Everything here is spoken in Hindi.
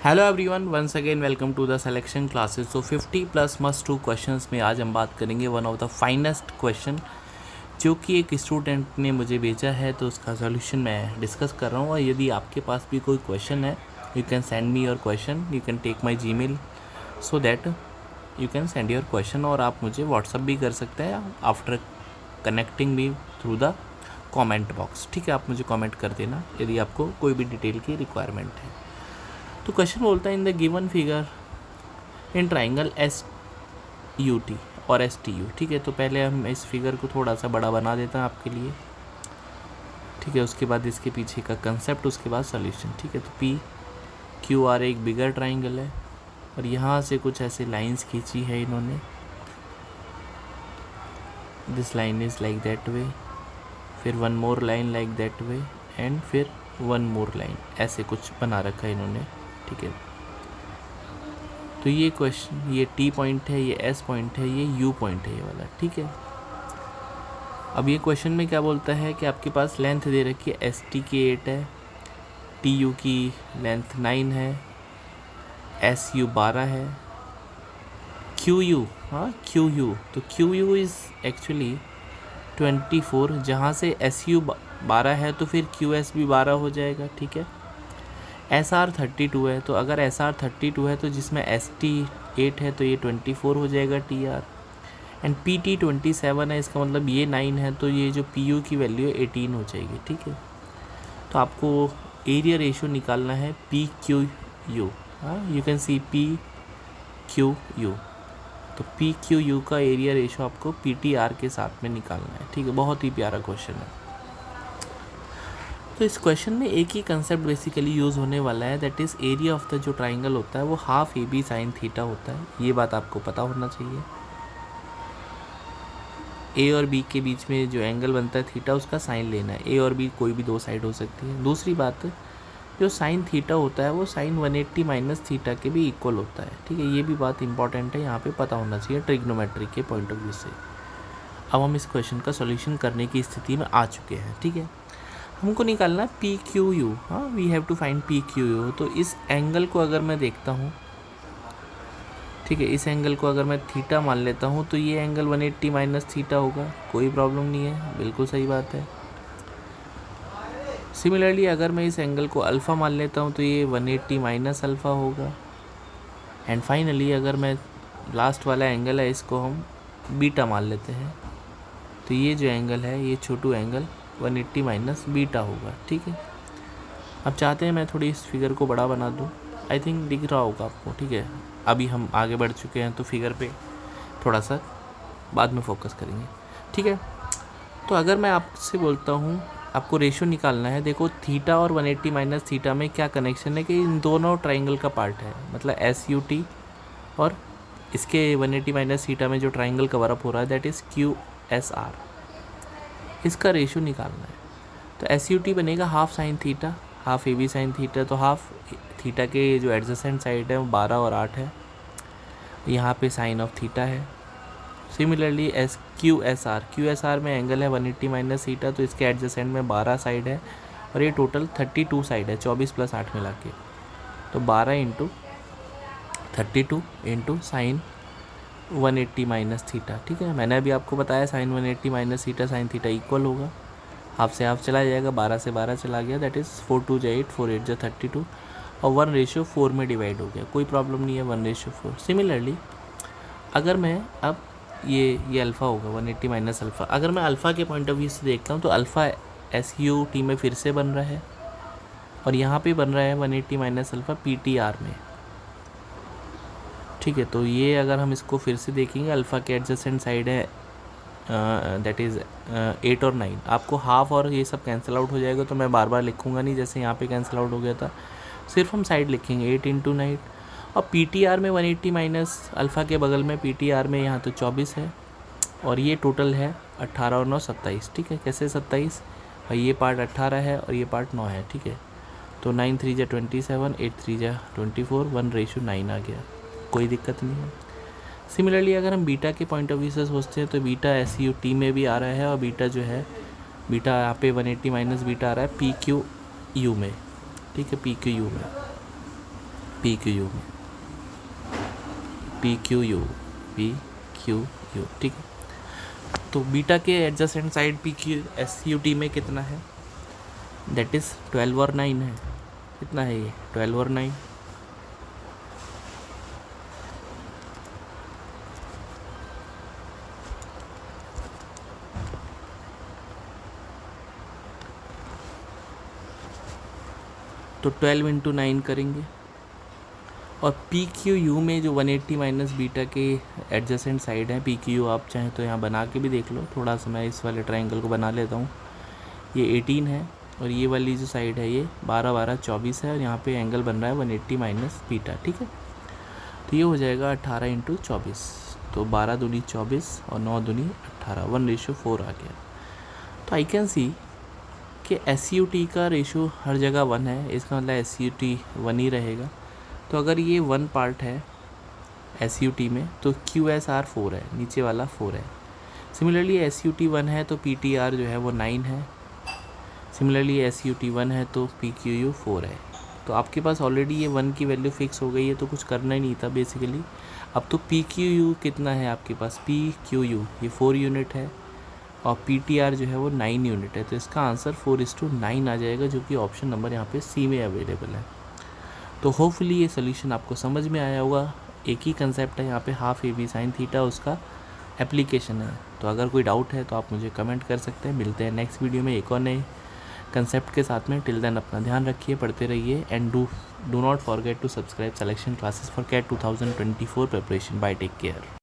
Hello everyone, once again welcome to the selection classes. तो 50 प्लस मस्ट टू क्वेश्चंस में आज हम बात करेंगे one of the finest question जो कि एक स्टूडेंट ने मुझे भेजा है, तो उसका सॉल्यूशन मैं डिस्कस कर रहा हूँ। और यदि आपके पास भी कोई क्वेश्चन है, you can send me your question, you can take my Gmail so that you can send your question. और आप मुझे व्हाट्सअप भी कर सकते हैं after connecting me through the comment box. ठीक है, आप मुझे कॉमेंट कर देना यदि आपको कोई भी डिटेल की रिक्वायरमेंट है। तो क्वेश्चन बोलता है in the given figure in triangle S U T और एस टी यू। ठीक है, तो पहले हम इस फिगर को थोड़ा सा बड़ा बना देता हैं आपके लिए। ठीक है, उसके बाद इसके पीछे का कंसेप्ट, उसके बाद सॉल्यूशन। ठीक है, तो पी क्यू आर एक बिगर ट्राइंगल है और यहाँ से कुछ ऐसे लाइंस खींची है इन्होंने। This line is like that way, फिर one more line like that way and फिर वन मोर लाइन, ऐसे कुछ बना रखा है इन्होंने। ठीक है, तो ये क्वेश्चन, ये टी पॉइंट है, ये एस पॉइंट है, ये यू पॉइंट है, ये वाला। ठीक है, अब ये क्वेश्चन में क्या बोलता है कि आपके पास लेंथ दे रखी है एस टी की 8 है, टी यू की लेंथ 9 है, एस यू 12 है, क्यू यू, हाँ क्यू यू, तो क्यू यू इज़ एक्चुअली 24, जहाँ से एस यू 12 है तो फिर क्यू एस भी 12 हो जाएगा। ठीक है, एस आर 32 है, तो अगर एस आर 32 है तो जिसमें एस टी 8 है तो ये 24 हो जाएगा T R. And P T 27 है, इसका मतलब ये 9 है, तो ये जो पी यू की वैल्यू है 18 हो जाएगी। ठीक है, तो आपको एरिया रेशियो निकालना है पी क्यू यू। हाँ, you can see P Q U, तो पी क्यू यू का एरिया रेशियो आपको पी टी आर के साथ में निकालना है। ठीक है, बहुत ही प्यारा क्वेश्चन है। तो इस क्वेश्चन में एक ही कंसेप्ट बेसिकली यूज़ होने वाला है, that is area of the जो ट्राइंगल होता है वो half A B sine theta होता है। ये बात आपको पता होना चाहिए। ए और बी के बीच में जो एंगल बनता है थीटा, उसका साइन लेना है। ए और बी कोई भी दो साइड हो सकती है। दूसरी बात, जो साइन थीटा होता है वो साइन 180 माइनस थीटा के भी इक्वल होता है। ठीक है, ये भी बात इंपॉर्टेंट है, यहाँ पे पता होना चाहिए ट्रिग्नोमेट्री के पॉइंट ऑफ व्यू से। अब हम इस क्वेश्चन का सॉल्यूशन करने की स्थिति में आ चुके हैं। ठीक है, हमको निकालना है पी क्यू यू। हाँ, we have to find P Q U. तो इस एंगल को अगर मैं देखता हूँ, ठीक है, इस एंगल को अगर मैं थीटा मान लेता हूँ तो ये एंगल 180 माइनस थीटा होगा, कोई प्रॉब्लम नहीं है, बिल्कुल सही बात है। सिमिलरली अगर मैं इस एंगल को अल्फ़ा मान लेता हूँ तो ये 180 माइनस अल्फ़ा होगा। एंड फाइनली अगर मैं लास्ट वाला एंगल है इसको हम बीटा मान लेते हैं, तो ये जो एंगल है ये छोटू एंगल 180 माइनस बीटा होगा। ठीक है, अब चाहते हैं मैं थोड़ी इस फिगर को बड़ा बना दूं। आई थिंक दिख रहा होगा आपको। ठीक है, अभी हम आगे बढ़ चुके हैं तो फिगर पे थोड़ा सा बाद में फोकस करेंगे। ठीक है, तो अगर मैं आपसे बोलता हूँ आपको रेशियो निकालना है, देखो थीटा और 180 माइनस थीटा में क्या कनेक्शन है कि इन दोनों ट्राइंगल का पार्ट है, मतलब एस यू टी और इसके 180 माइनस थीटा में जो ट्राइंगल कवर अप हो रहा है that is Q S R, इसका रेशियो निकालना है। तो एस यू टी बनेगा half sine theta, half A B sine theta, तो हाफ थीटा के जो एडजेसेंट साइड है वो 12 और 8 है, यहाँ पे साइन ऑफ थीटा है। Similarly S Q S are में एंगल है 180 माइनस थीटा, तो इसके एडजेसेंट में 12 साइड है और ये टोटल 32 साइड है, 24 प्लस 8 मिला के, तो 12 into 32 into sine 180 minus theta. ठीक है, मैंने अभी आपको बताया sine 180 minus theta sine theta equal होगा, हाफ से हाफ चला जाएगा, 12 से 12 चला गया, दैट इज़ 4 2 जा 8, 4 8 जा 32 और 1:4 में डिवाइड हो गया, कोई प्रॉब्लम नहीं है, 1:4। सिमिलरली अगर मैं अब ये अल्फ़ा होगा 180 माइनस अल्फ़ा, अगर मैं अल्फ़ा के पॉइंट ऑफ व्यू से देखता हूँ तो अल्फ़ा एस यू टी में फिर से बन रहा है और यहाँ पे बन रहा है 180 minus alpha P T are में। ठीक है, तो ये अगर हम इसको फिर से देखेंगे, अल्फ़ा के एडजेसेंट साइड है दैट इज़ 8 और 9, आपको हाफ और ये सब कैंसिल आउट हो जाएगा, तो मैं बार बार लिखूँगा नहीं जैसे यहाँ पे कैंसिल आउट हो गया था, सिर्फ हम साइड लिखेंगे 8 इंटू 9। और पी टी आर में 180 माइनस अल्फ़ा के बगल में पी टी आर में यहाँ तो 24 है और ये टोटल है 18 और 9 27। ठीक है, कैसे 27 भाई, ये पार्ट 18 है और ये पार्ट 9 है। ठीक है, तो 9 3 जा 27, 8 3 जा 24, 1:9 आ गया, कोई दिक्कत नहीं है। सिमिलरली अगर हम बीटा के पॉइंट ऑफ व्यू से सोचते हैं तो बीटा एस यू टी में भी आ रहा है और बीटा जो है, बीटा यहाँ पे 180 माइनस बीटा आ रहा है पी क्यू यू में। ठीक है, पी क्यू यू में। पी क्यू यू में, P Q you, P Q you, ठीक है। तो बीटा के adjacent side P Q S U T में कितना है, दैट इज़ 12 और 9 है। कितना है ये, 12 और 9। तो 12 इंटू 9 करेंगे, और पी क्यू यू में जो 180 माइनस बीटा के एडजेसेंट साइड है, पी क्यू यू आप चाहें तो यहाँ बना के भी देख लो। थोड़ा सा मैं इस वाले ट्रायंगल को बना लेता हूँ। ये 18 है और ये वाली जो साइड है ये 12 12 24 है, और यहाँ पे एंगल बन रहा है 180 माइनस बीटा, ठीक है। तो ये हो जाएगा 18 इंटू 24, तो 12 दूनी 24 और 9 दूनी 18, 1:4 आ गया। तो आई कैन सी कि एस यू टी का रेशो हर जगह 1 है, इसका मतलब एस यू टी 1 ही रहेगा। तो अगर ये 1 पार्ट है एस यू टी में, तो क्यू एस आर 4 है, नीचे वाला 4 है। सिमिलरली एस यू टी 1 है तो पी टी आर जो है वो 9 है। सिमिलरली एस यू टी 1 है तो पी क्यू यू 4 है। तो आपके पास ऑलरेडी ये 1 की वैल्यू फिक्स हो गई है, तो कुछ करना ही नहीं था बेसिकली। अब तो पी क्यू यू कितना है आपके पास, पी क्यू यू ये 4 यूनिट है, और पी टी आर जो है वो 9 यूनिट है। तो इसका आंसर 4:9 आ जाएगा, जो कि ऑप्शन नंबर यहाँ पे सी में अवेलेबल है। तो होपफुली ये सोल्यूशन आपको समझ में आया होगा। एक ही कंसेप्ट है यहाँ पे, half A B sine theta उसका एप्लीकेशन है। तो अगर कोई डाउट है तो आप मुझे कमेंट कर सकते हैं। मिलते हैं नेक्स्ट वीडियो में एक और नए कंसेप्ट के साथ में। टिल देन अपना ध्यान रखिए, पढ़ते रहिए, and do not forget to subscribe selection classes for CAT 2024 preparation. Bye, take care.